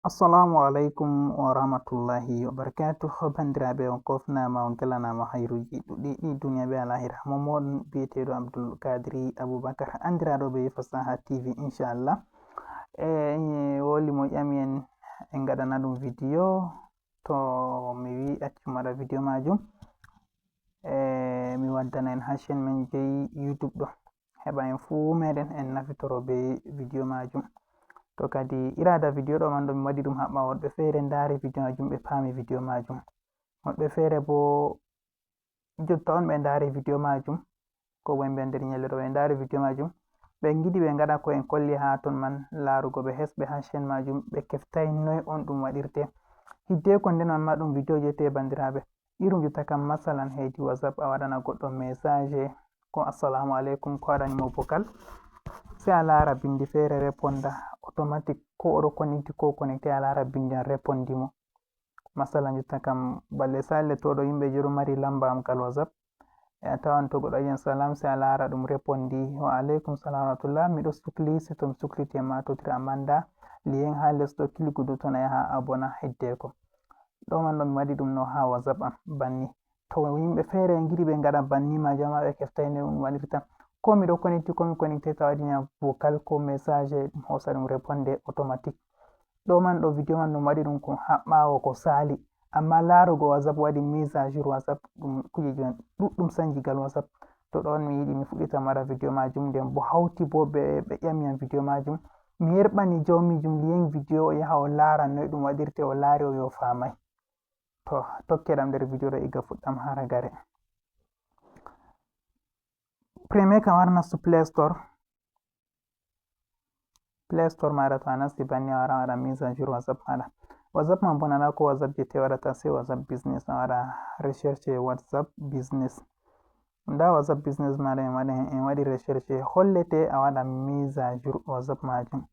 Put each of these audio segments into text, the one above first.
Assalamu alaikum wa rahmatullahi wa barakatuh. Bandiraɓe on kofnama on kelanama hayruji ɗuɗɗi ɗi duniya be alahira. Momon biyeteɗo Abdul Kadiri Abubakar andiraɗo be Fasaha TV inchallah. Woli mo ƴami en gaɗana ɗum video to mi wi accuma waɗa video majum mi waddana en ha chaine men je YouTube ɗo heɓa en fuu meɗen en nafitoro be video majum. To kadi irada video ɗo man ɗo mi waɗi ɗum haɓa woɗɓe feere ndaari video majum ɓe paami video majum, woɗɓe feere bo jotta on ɓe ndaari video majum ko bo ɓe nder nyalde ɗo ɓe ndaari video majum ɓe giɗi ɓe ngaɗa ko en kolli ha ton man laarugo ɓe hesɓe ha chaine majum ɓe keftai noy on ɗum waɗirte hiddeko nden man ma ɗum video jete bandiraɓe irum jotta kam masalan hedi WhatsApp a waɗana goɗɗo message ko assalamu alaikum ko waɗanimo vocal sai a laara bindi feere reponda automatic ko oɗo connecti ko connecté a laara bindi an repondi mo masalan jotta kam balle sale to ɗo yimɓe je ɗo mari lamba am kal WhatsApp a tawan to goɗɗo yiyan salam sai a laara ɗum repondi wa alaikum salam wa rahmatullah miɗo sukli sai to mi sukliti en matotira amma nda liyen ha les ɗo kilgudu ton a yaha abona heddeko ɗo man ɗo mi waɗi ɗum no ha WhatsApp am banni to yimɓe feere en giɗi ɓe ngaɗa banni majum ma ɓe keftai no ɗum waɗirta ko miɗo connecti ko mi connecté ta waɗina vocal ko message ɗum hosa ɗum réponde automatique ɗo man ɗo video man ɗum waɗi ɗum ko ɓawo ko sali amma laarugo WhatsApp waɗi mise à jour WhatsApp ɗum kujeji man ɗuɗɗum sanjigal WhatsApp to ɗon mi yiɗi mi fuɗɗita mi waɗa video majum nden bo hauti bo ɓe ƴami am video majum mi yerɓani jawmijum liyen video o yaha o laara noy ɗum waɗirte o laari o wi o famai to tokkeɗam nder video ɗo iga fuɗɗam haragare. Premier kam wara nastu Play Store maɗa to a nasti banni a wara waɗa mise à jour WhatsApp maɗa WhatsApp man bo nana ko WhatsApp je te waɗata sai WhatsApp business a waɗa recherche WhatsApp business nda WhatsApp business maɗa en waɗi recherche hollete a waɗa mise à jour WhatsApp majum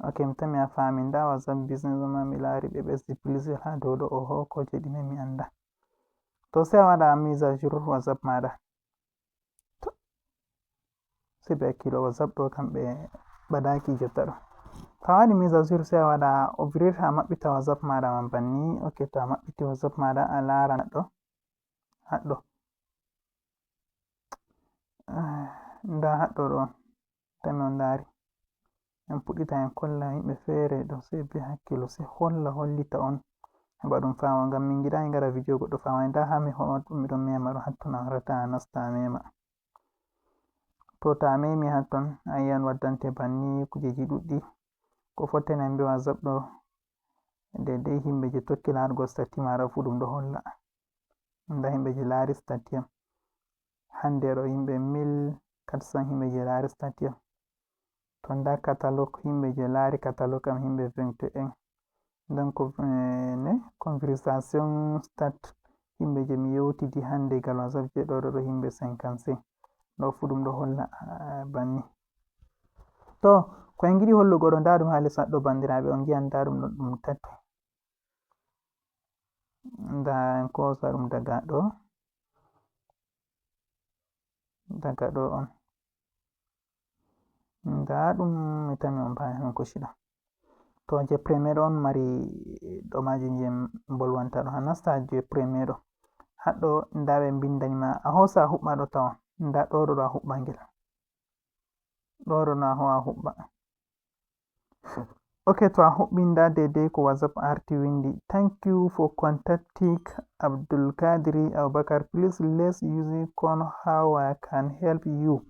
ok mi tami a fami nda WhatsApp business ma mi laari ɓe ɓesdi plaisir ha dow ɗo oho ko je ɗume mi anda to sai a waɗa mise à jour WhatsApp maɗa sai ɓe hakkilo WhatsApp ɗo kam ɓe ɓadaki jotta ɗo to a waɗi mise à jour sai a waɗa ouvrir a maɓɓita WhatsApp maɗa man banni ok to a maɓɓiti WhatsApp maɗa a laara ɗo haɗɗo nda haɗɗo ɗo tami on ndaari en puɗɗita en kolla yimɓe feere ɗo sai be hakkilo sai hollita on heɓa ɗum fama ngam min giɗani ngaɗa video goɗɗo famai nda ha miɗon mema ɗo hatton a warata a nasta a mema to ta memi hatton a yiyan waddante banni kujeji ɗuɗɗi ko fottani an be WhatsApp ɗo daidai himɓe je tokki laarugo stati maɗa fu ɗum ɗo holla nda himɓe je laari stati am hande ɗo himɓe 1400 himɓe je laari stati am to nda catalogue himɓe je laari catalogue am himɓe 21 nden ko conversation start himɓe je mi yewtidi hande gal WhatsApp je ɗo himɓe 55 ɗo fu ɗum ɗo holla banni to ko en giɗi hollugo ɗo nda ɗum ha les ɗo bandiraɓe on giyan nda ɗum ɗum tati nda en kosa ɗum daga ɗo on nda ɗum mi tami on baya on kushida to je premier on mari ɗo majum je bolwanta ɗo a nasta je premier ɗo haɗɗo nda ɓe bindanima a hosa a huɓɓa ɗo tawon nda ɗo ɗo a huɓɓa ngel ɗo no a ho a huɓɓa ok to a huɓɓi nda daidai ko WhatsApp arti windi thank you for contacting Abdul Kadiri Abubakar, please let's use on how I can help you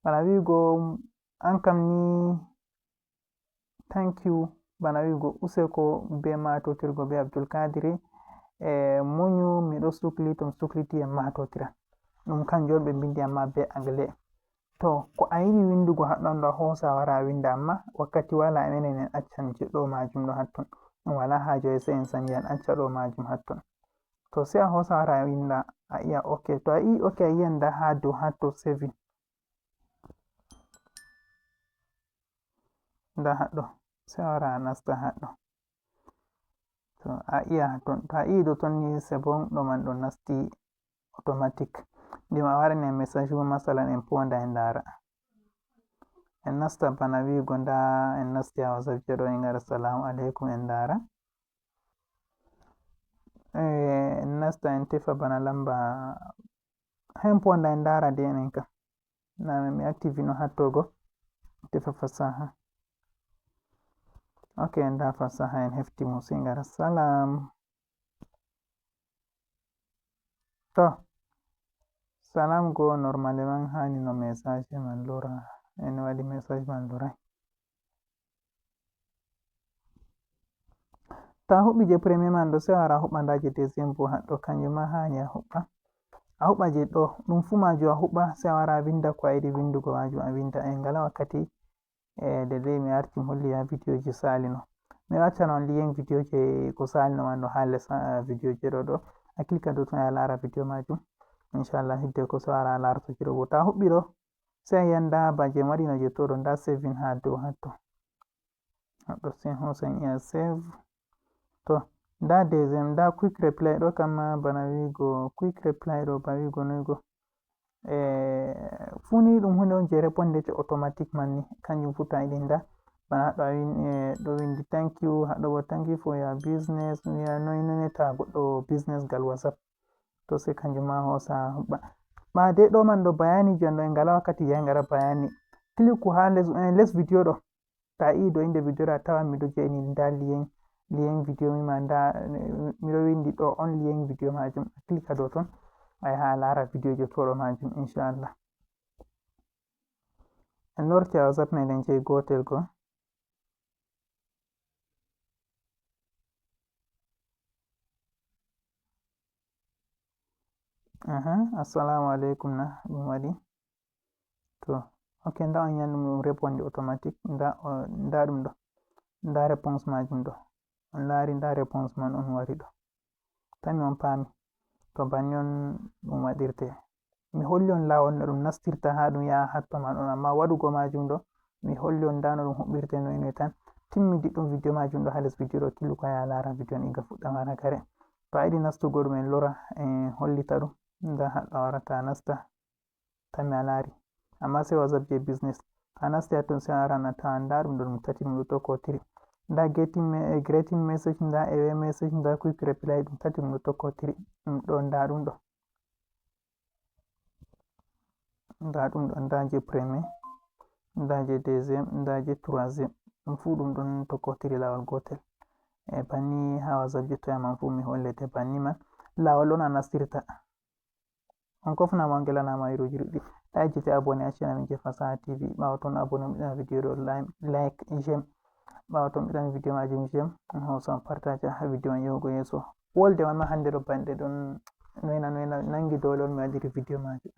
bana wigo an kam ni thank you bana wigo useko be matotirgo be Abdul Kadiri muñu miɗo sukli to mi sukliti en matotira ɗum kanjum ɓe bindi amma be anglais to ko a yiɗi windugo haɗɗon ɗo hosa wara winda amma wakkati wala menen en accan je ɗo majum ɗo hatton ɗum wala haje sai en sanji en acca ɗo majum hatton to sai a hosa wara winda a iya ok to a yi ok a yiyan nda ha dow hatto 7 nda haɗɗo sai a wara a nasta haɗɗo to a iya hatton to a yi ɗo ton ni c'est bon ɗo man ɗo nasti automatique ndima a warani en message bo masalan en ponda en ndara en nasta bana wiigo nda en nasti ha WhatsApp je ɗo en ngara assalamu alaikum en ndara en nasta en tefa bana lamba hemponda en ndara de enen kam na mi active no hattogo tefa fasaha ok en da fasaha en hefti mo sai ngara salam to salam go normalement hani no message man lora en waɗi message man lorai ta huɓɓi je premier man ɗo sai a wara huɓɓa nda je deuxième bo haɗɗo kanjum ma hani a huɓɓa je ɗo ɗum fu majum a huɓɓa sai a wara a winda ko a yiɗi windugo majum a winda en ngala wakkati de dai mi arti mi holli ha video ji salino mi waccana on liyen video je ko salino man ɗo ha les video je ɗo a clika dow ton a lara video majum inchallah hidde ko sai a wara a larto je ɗo bo ta huɓɓi ɗo sai a yanda ba je mi waɗino je to ɗo nda saving ha dow hatto haɗɗo sai hosan iya save to nda deuxième nda quick reply ɗo kamma bana wiigo quick reply ɗo ba wiigo noygo funi ɗum hunde on je répondete automatique man ni kanjum fu to a yiɗi nda bana haɗɗo ɗo windi thank you haɗɗo bo thank you for your business wiya noy ta goɗɗo business gal WhatsApp to sai kanjum ma hosa huɓɓa ma dai ɗo man ɗo bayani jon ɗo en ngala wakkati je ngara bayani cliku ha les video ɗo ta i do inde video ɗo a tawan miɗo jeeni nda liyen video mi ma nda miɗo windi ɗo on liyen video majum a clika dow ton a yaha a lara video je to ɗo majum inchallah en lorti a WhatsApp meɗen je gotel go assalamu alaikum na ɗum waɗi to ok nda on yiyan ɗum réponde automatique nda ɗum ɗo nda réponse majum ɗo on laari nda réponse man on wari ɗo tami on paami to banni on ɗum waɗirte mi holli on lawol no ɗum nastirta ha ɗum yaha hatto man on amma waɗugo majum ɗo mi holli on nda no ɗum huɓɓirte noy tan timmi ɗiɗɗum video majum ɗo ha les video ɗo killuko ya lara video on iga fuɗɗa wara kare to a yiɗi nastugo ɗum en lora en hollita ɗum nda haɗɗo a warata nasta tami a laari amma sai WhatsApp je business a nasti hatton sai a waran a tawan nda ɗum ɗo ɗum tati ɗum ɗo tokkotiri nda greeting message nda away message nda quick reply ɗum tati ɗum ɗo tokkotiri ɗum ɗo nda ɗum ɗo nda je premier nda je deuxième nda je troisième ɗum fu ɗum ɗon tokkotiri lawol gotel banni ha WhatsApp je toyaman fu mi hollete banni man lawol on a nastirta on kofnama on gelanama iruji ɗuɗɗi ta yejjite abonné accina min je fasaha tv ɓawo toon abonné miɗana video ɗo like j'aime ɓawo toon miɗana video majum j'aime on hosa on partage ha video man yahugo yeeso wolde man ma hande ɗo banɗe ɗon noyna nangi dole on mi waɗiri video majum